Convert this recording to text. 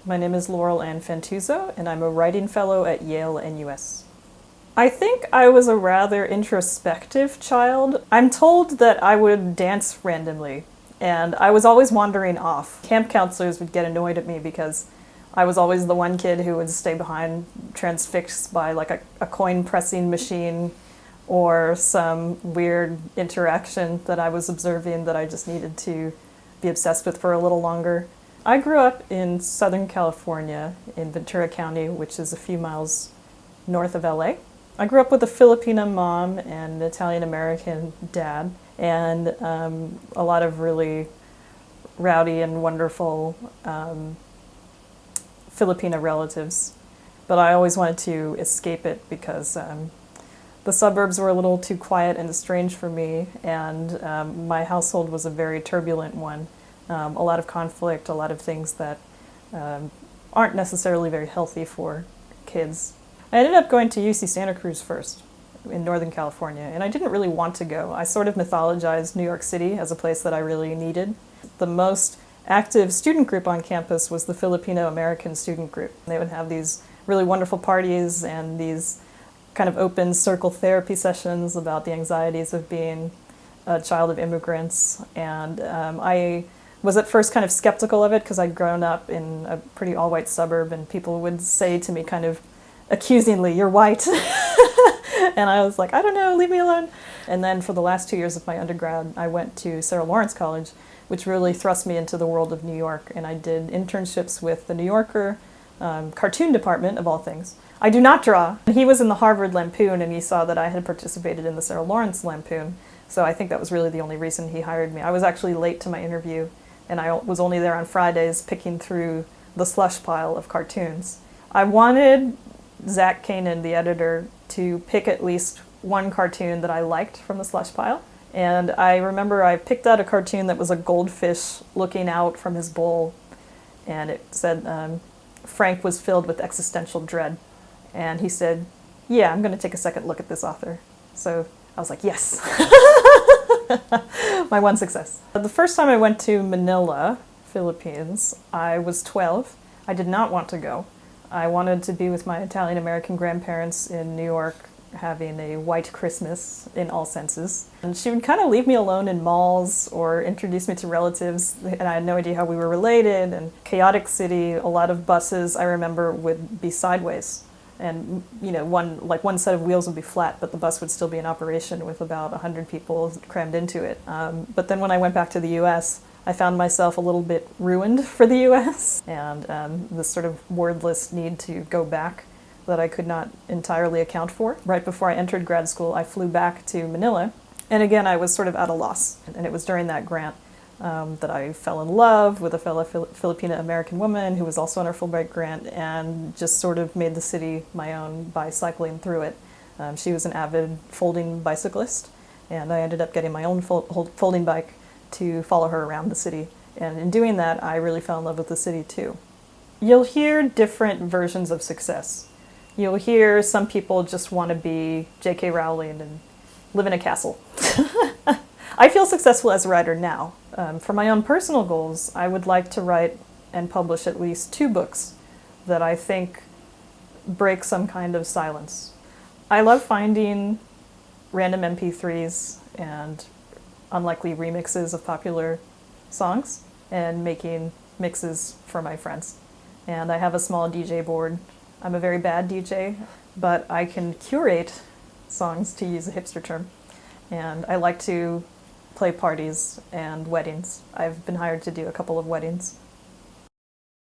My name is Laurel Fantauzzo, and I'm a writing fellow at Yale-NUS. I think I was a rather introspective child. I'm told that I would dance randomly, and I was always wandering off. Camp counselors would get annoyed at me because I was always the one kid who would stay behind, transfixed by like a coin pressing machine or some weird interaction that I was observing that I just needed to be obsessed with for a little longer. I grew up in Southern California in Ventura County, which is a few miles north of LA. I grew up with a Filipina mom and an Italian-American dad, and a lot of really rowdy and wonderful Filipina relatives. But I always wanted to escape it because the suburbs were a little too quiet and strange for me, and my household was a very turbulent one. A lot of conflict, a lot of things that aren't necessarily very healthy for kids. I ended up going to UC Santa Cruz first in Northern California, and I didn't really want to go. I sort of mythologized New York City as a place that I really needed. The most active student group on campus was the Filipino-American student group. They would have these really wonderful parties and these kind of open circle therapy sessions about the anxieties of being a child of immigrants, and I was at first kind of skeptical of it because I'd grown up in a pretty all-white suburb, and people would say to me kind of accusingly, "You're white." And I was like, I don't know, leave me alone. And then for the last 2 years of my undergrad, I went to Sarah Lawrence College, which really thrust me into the world of New York. And I did internships with the New Yorker cartoon department, of all things. I do not draw. He was in the Harvard Lampoon, and he saw that I had participated in the Sarah Lawrence Lampoon. So I think that was really the only reason he hired me. I was actually late to my interview, and I was only there on Fridays picking through the slush pile of cartoons. I wanted Zach Kanan, the editor, to pick at least one cartoon that I liked from the slush pile. And I remember I picked out a cartoon that was a goldfish looking out from his bowl, and it said Frank was filled with existential dread. And he said, "Yeah, I'm going to take a second look at this author." So I was like, yes. My one success. The first time I went to Manila, Philippines, I was 12. I did not want to go. I wanted to be with my Italian-American grandparents in New York, having a white Christmas in all senses. And she would kind of leave me alone in malls or introduce me to relatives, and I had no idea how we were related. And chaotic city, a lot of buses, I remember, would be sideways. And one set of wheels would be flat, but the bus would still be in operation with about 100 people crammed into it. But then when I went back to the U.S., I found myself a little bit ruined for the U.S. and this sort of wordless need to go back that I could not entirely account for. Right before I entered grad school, I flew back to Manila, and again I was sort of at a loss. And it was during that grant that I fell in love with a fellow Filipina-American woman who was also on our Fulbright grant, and just sort of made the city my own by cycling through it. She was an avid folding bicyclist, and I ended up getting my own folding bike to follow her around the city. And in doing that, I really fell in love with the city too. You'll hear different versions of success. You'll hear some people just want to be J.K. Rowling and live in a castle. I feel successful as a writer now. For my own personal goals, I would like to write and publish at least 2 books that I think break some kind of silence. I love finding random MP3s and unlikely remixes of popular songs and making mixes for my friends. And I have a small DJ board. I'm a very bad DJ, but I can curate songs, to use a hipster term. And I like to play parties and weddings. I've been hired to do a couple of weddings.